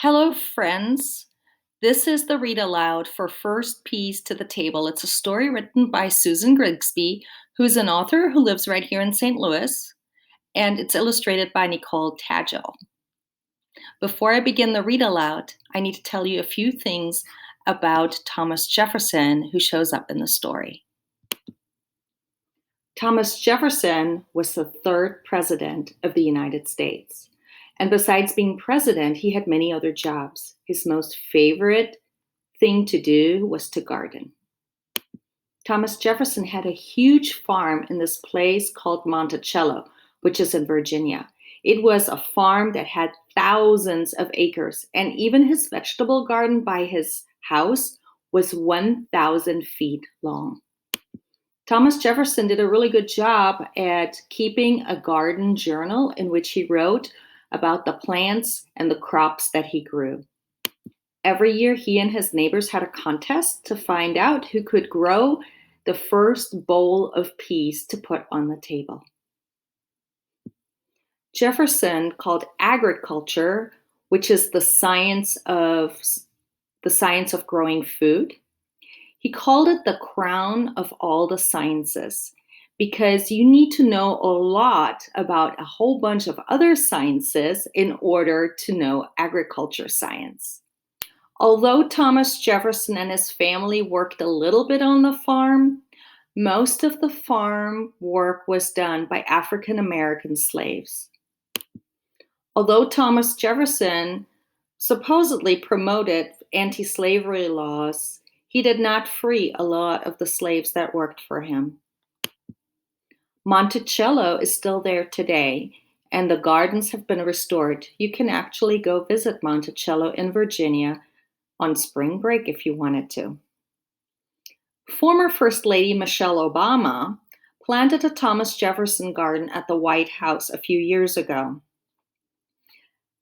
Hello, friends. This is the read aloud for First Peas to the Table. It's a story written by Susan Grigsby, who's an author who lives right here in St. Louis, and it's illustrated by Nicole Tadgell. Before I begin the read aloud, I need to tell you a few things about Thomas Jefferson, who shows up in the story. Thomas Jefferson was the third president of the United States. And besides being president, he had many other jobs. His most favorite thing to do was to garden. Thomas Jefferson had a huge farm in this place called Monticello, which is in Virginia. It was a farm that had thousands of acres, and even his vegetable garden by his house was 1,000 feet long. Thomas Jefferson did a really good job at keeping a garden journal in which he wrote about the plants and the crops that he grew. Every year, he and his neighbors had a contest to find out who could grow the first bowl of peas to put on the table. Jefferson called agriculture, which is the science of growing food. He called it the crown of all the sciences because you need to know a lot about a whole bunch of other sciences in order to know agriculture science. Although Thomas Jefferson and his family worked a little bit on the farm, most of the farm work was done by African American slaves. Although Thomas Jefferson supposedly promoted anti-slavery laws, he did not free a lot of the slaves that worked for him. Monticello is still there today, and the gardens have been restored. You can actually go visit Monticello in Virginia on spring break if you wanted to. Former First Lady Michelle Obama planted a Thomas Jefferson garden at the White House a few years ago.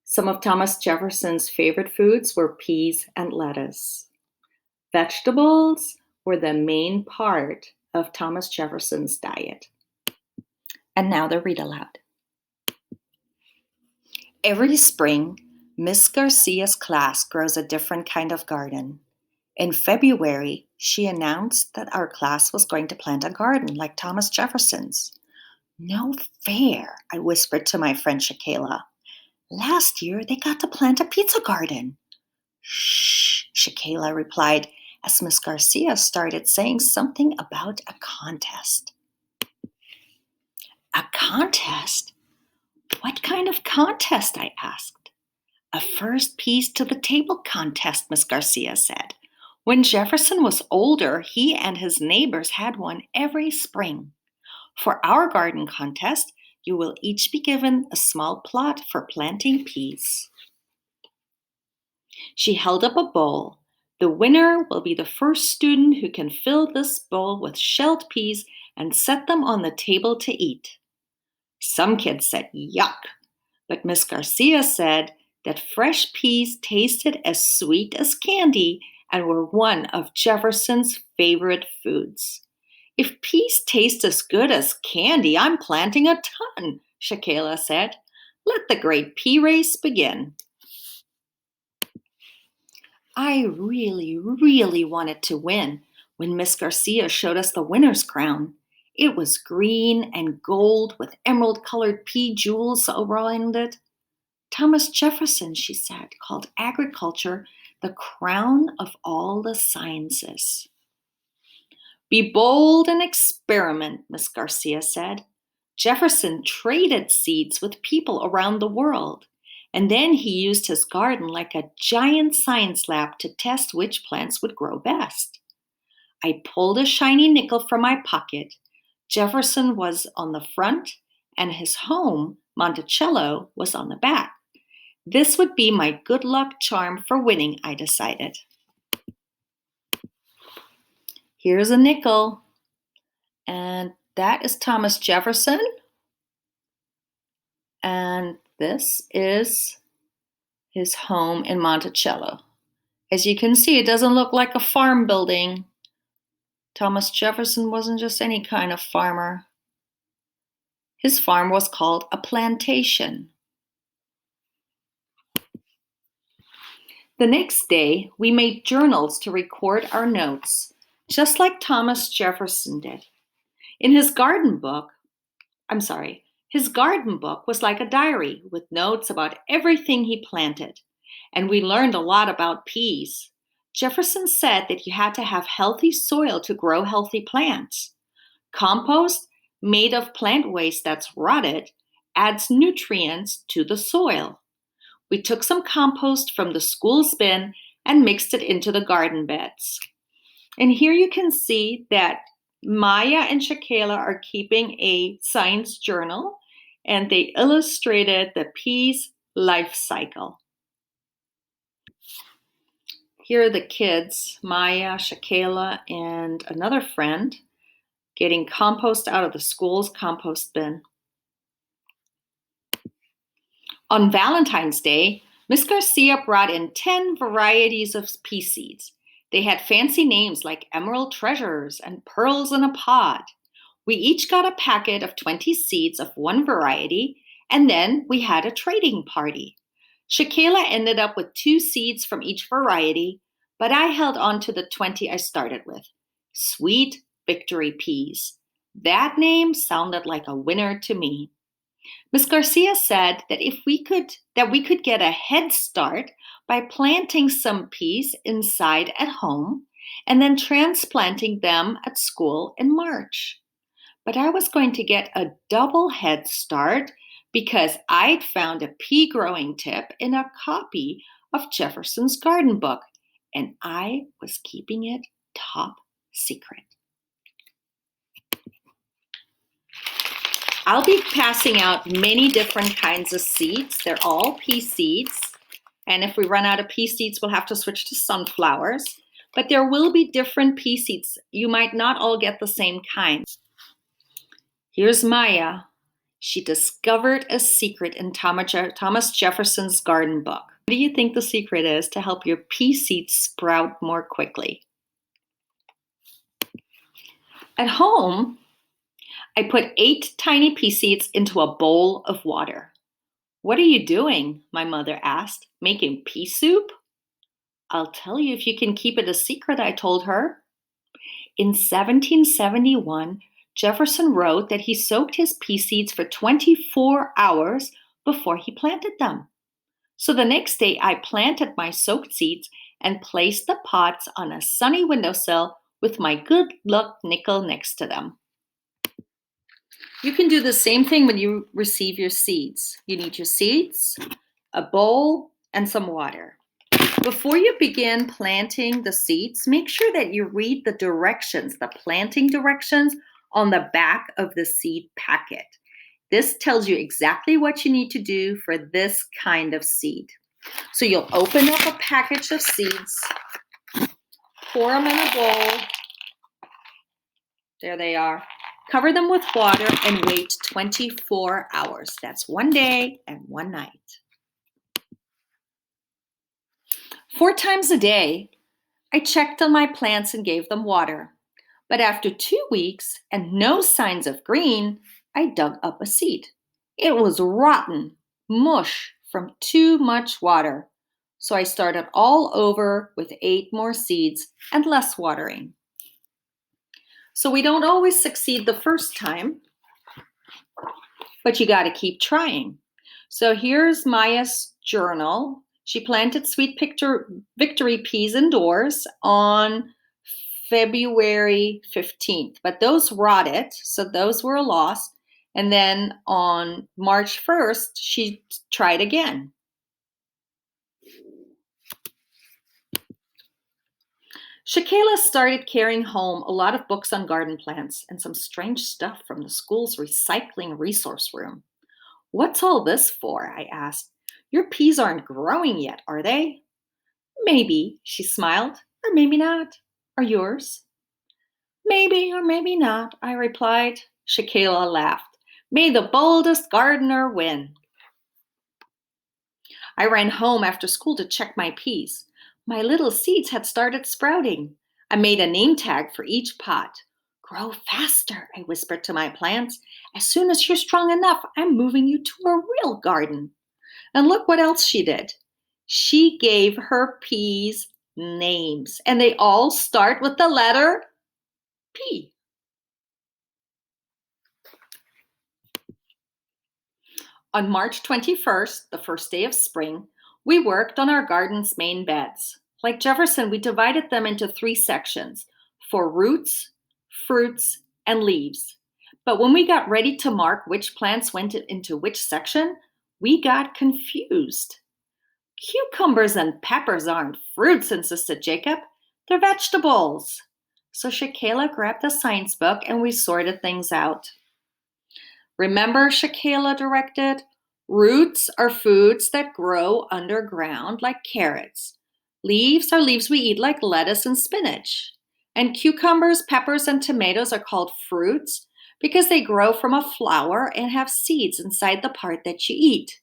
Some of Thomas Jefferson's favorite foods were peas and lettuce. Vegetables were the main part of Thomas Jefferson's diet. And now the read aloud. Every spring, Miss Garcia's class grows a different kind of garden. In February, she announced that our class was going to plant a garden like Thomas Jefferson's. No fair, I whispered to my friend Shakayla. Last year, they got to plant a pizza garden. Shh, Shakayla replied as Miss Garcia started saying something about a contest. A contest? What kind of contest? I asked. A first piece to the table contest, Miss Garcia said. When Jefferson was older, he and his neighbors had one every spring. For our garden contest, you will each be given a small plot for planting peas. She held up a bowl. The winner will be the first student who can fill this bowl with shelled peas and set them on the table to eat. Some kids said yuck, but Miss Garcia said that fresh peas tasted as sweet as candy and were one of Jefferson's favorite foods. If peas taste as good as candy, I'm planting a ton, Shakayla said. Let the great pea race begin. I really wanted to win when Miss Garcia showed us the winner's crown. It was green and gold with emerald-colored pea jewels around it. Thomas Jefferson, she said, called agriculture the crown of all the sciences. Be bold and experiment, Miss Garcia said. Jefferson traded seeds with people around the world, and then he used his garden like a giant science lab to test which plants would grow best. I pulled a shiny nickel from my pocket. Jefferson was on the front, and his home, Monticello, was on the back. This would be my good luck charm for winning, I decided. Here's a nickel, and that is Thomas Jefferson, and this is his home in Monticello. As you can see, it doesn't look like a farm building. Thomas Jefferson wasn't just any kind of farmer. His farm was called a plantation. The next day, we made journals to record our notes, just like Thomas Jefferson did. In his garden book, his garden book was like a diary with notes about everything he planted. And we learned a lot about peas. Jefferson said that you had to have healthy soil to grow healthy plants. Compost, made of plant waste that's rotted, adds nutrients to the soil. We took some compost from the school's bin and mixed it into the garden beds. And here you can see that Maya and Shakayla are keeping a science journal, and they illustrated the pea's life cycle. Here are the kids, Maya, Shakayla, and another friend, getting compost out of the school's compost bin. On Valentine's Day, Miss Garcia brought in 10 varieties of pea seeds. They had fancy names like Emerald Treasures and Pearls in a Pod. We each got a packet of 20 seeds of one variety, and then we had a trading party. Shakayla ended up with 2 seeds from each variety, but I held on to the 20 I started with. Sweet Victory Peas. That name sounded like a winner to me. Ms. Garcia said that we could get a head start by planting some peas inside at home and then transplanting them at school in March. But I was going to get a double head start because I'd found a pea growing tip in a copy of Jefferson's garden book, and I was keeping it top secret. I'll be passing out many different kinds of seeds. They're all pea seeds. And if we run out of pea seeds, we'll have to switch to sunflowers. But there will be different pea seeds. You might not all get the same kind. Here's Maya. She discovered a secret in Thomas Jefferson's garden book. What do you think the secret is to help your pea seeds sprout more quickly? At home, I put 8 tiny pea seeds into a bowl of water. What are you doing? My mother asked. Making pea soup? I'll tell you if you can keep it a secret, I told her. In 1771, Jefferson wrote that he soaked his pea seeds for 24 hours before he planted them. So the next day, I planted my soaked seeds and placed the pots on a sunny windowsill with my good luck nickel next to them. You can do the same thing when you receive your seeds. You need your seeds, a bowl, and some water. Before you begin planting the seeds, make sure that you read the directions, the planting directions on the back of the seed packet. This tells you exactly what you need to do for this kind of seed. So you'll open up a package of seeds, pour them in a bowl. There they are. Cover them with water and wait 24 hours. That's one day and one night. 4 times a day, I checked on my plants and gave them water. But after 2 weeks and no signs of green, I dug up a seed. It was rotten, mush from too much water. So I started all over with 8 more seeds and less watering. So we don't always succeed the first time, but you got to keep trying. So here's Maya's journal. She planted sweet victory peas indoors on February 15th, but those rotted, so those were a loss. And then on March 1st, she tried again. Shakayla started carrying home a lot of books on garden plants and some strange stuff from the school's recycling resource room. What's all this for? I asked. Your peas aren't growing yet, are they? Maybe, she smiled, or maybe not. Are yours? Maybe or maybe not, I replied. Shakayla laughed. May the boldest gardener win. I ran home after school to check my peas. My little seeds had started sprouting. I made a name tag for each pot. Grow faster, I whispered to my plants. As soon as you're strong enough, I'm moving you to a real garden. And look what else she did. She gave her peas names, and they all start with the letter P. On March 21st, the first day of spring, we worked on our garden's main beds. Like Jefferson, we divided them into 3 sections for roots, fruits, and leaves. But when we got ready to mark which plants went into which section, we got confused. Cucumbers and peppers aren't fruits, insisted Jacob. They're vegetables. So Shakayla grabbed the science book and we sorted things out. Remember, Shakayla directed, roots are foods that grow underground like carrots. Leaves are leaves we eat like lettuce and spinach. And cucumbers, peppers, and tomatoes are called fruits because they grow from a flower and have seeds inside the part that you eat.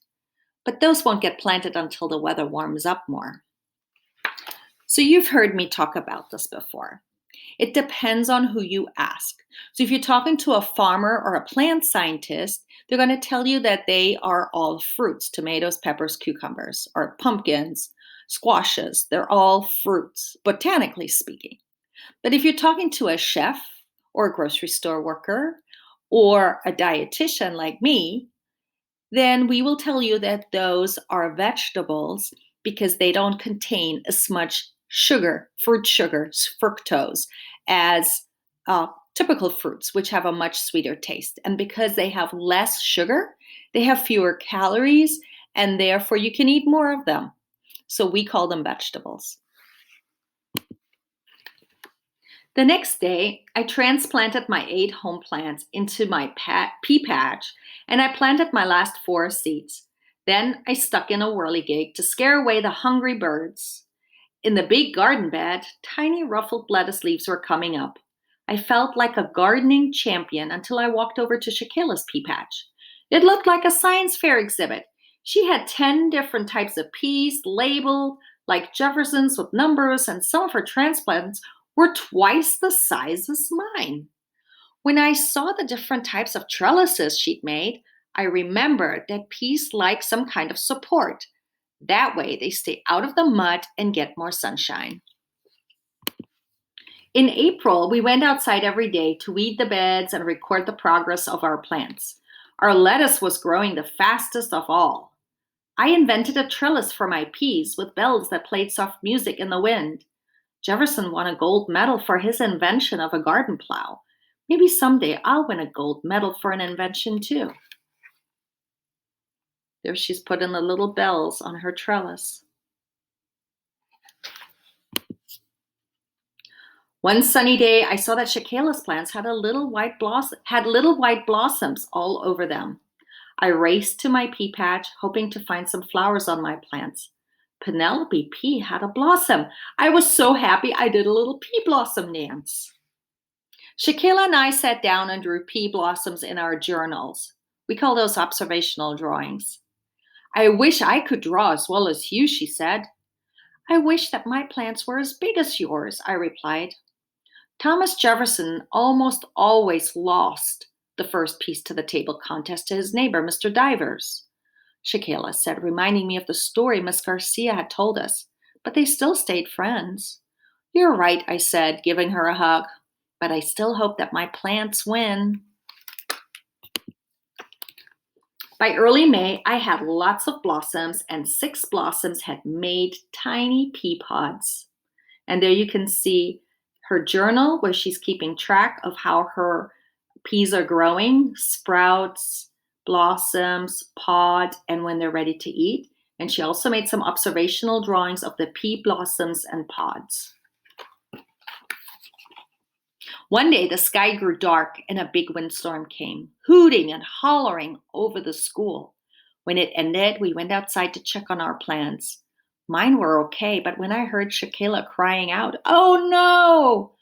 But those won't get planted until the weather warms up more. So you've heard me talk about this before. It depends on who you ask. So if you're talking to a farmer or a plant scientist, they're going to tell you that they are all fruits, tomatoes, peppers, cucumbers, or pumpkins, squashes. They're all fruits, botanically speaking. But if you're talking to a chef or a grocery store worker or a dietitian like me, then we will tell you that those are vegetables because they don't contain as much sugar, fruit sugar, fructose, as typical fruits, which have a much sweeter taste. And because they have less sugar, they have fewer calories, and therefore you can eat more of them. So we call them vegetables. The next day, I transplanted my 8 home plants into my pea patch, and I planted my last 4 seeds. Then I stuck in a whirligig to scare away the hungry birds. In the big garden bed, tiny ruffled lettuce leaves were coming up. I felt like a gardening champion until I walked over to Shakayla's pea patch. It looked like a science fair exhibit. She had 10 different types of peas labeled like Jefferson's with numbers, and some of her transplants were twice the size as mine. When I saw the different types of trellises she'd made, I remembered that peas like some kind of support. That way they stay out of the mud and get more sunshine. In April, we went outside every day to weed the beds and record the progress of our plants. Our lettuce was growing the fastest of all. I invented a trellis for my peas with bells that played soft music in the wind. Jefferson won a gold medal for his invention of a garden plow. Maybe someday I'll win a gold medal for an invention too. There she's putting the little bells on her trellis. One sunny day, I saw that Shakayla's plants had little white blossoms all over them. I raced to my pea patch, hoping to find some flowers on my plants. Penelope Pea had a blossom. I was so happy I did a little pea blossom dance. Shakayla and I sat down and drew pea blossoms in our journals. We call those observational drawings. I wish I could draw as well as you, she said. I wish that my plants were as big as yours, I replied. Thomas Jefferson almost always lost the first piece to the table contest to his neighbor, Mr. Divers, Shakayla said, reminding me of the story Miss Garcia had told us. But they still stayed friends. You're right, I said, giving her a hug. But I still hope that my plants win. By early May, I had lots of blossoms, and 6 blossoms had made tiny pea pods. And there you can see her journal where she's keeping track of how her peas are growing, sprouts, blossoms, pod, and when they're ready to eat. And she also made some observational drawings of the pea blossoms and pods. One day, the sky grew dark and a big windstorm came, hooting and hollering over the school. When it ended, we went outside to check on our plants. Mine were okay, but when I heard Shakayla crying out, "Oh no!"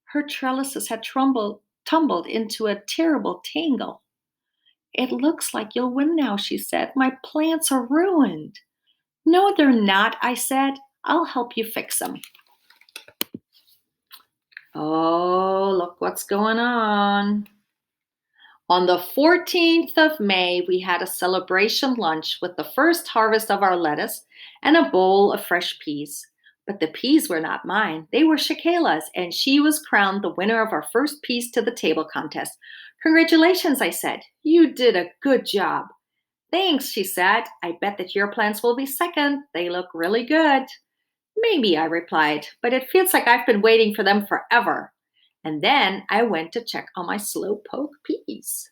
her trellises had tumbled into a terrible tangle. "It looks like you'll win now," she said. "My plants are ruined." "No, they're not," I said. "I'll help you fix them." Oh, look what's going on. On the 14th of May, we had a celebration lunch with the first harvest of our lettuce and a bowl of fresh peas. But the peas were not mine. They were Shakayla's, and she was crowned the winner of our first Peas to the Table contest. Congratulations, I said. You did a good job. Thanks, she said. I bet that your plants will be second. They look really good. Maybe, I replied, but it feels like I've been waiting for them forever. And then I went to check on my slowpoke peas.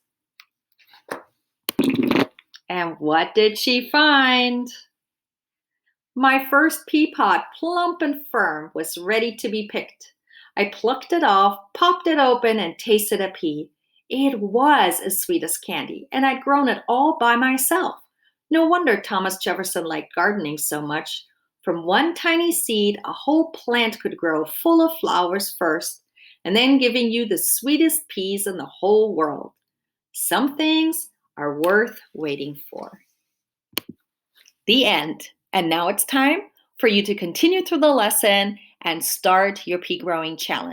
And what did she find? My first pea pod, plump and firm, was ready to be picked. I plucked it off, popped it open, and tasted a pea. It was as sweet as candy, and I'd grown it all by myself. No wonder Thomas Jefferson liked gardening so much. From one tiny seed, a whole plant could grow full of flowers first, and then giving you the sweetest peas in the whole world. Some things are worth waiting for. The end. And now it's time for you to continue through the lesson and start your pea growing challenge.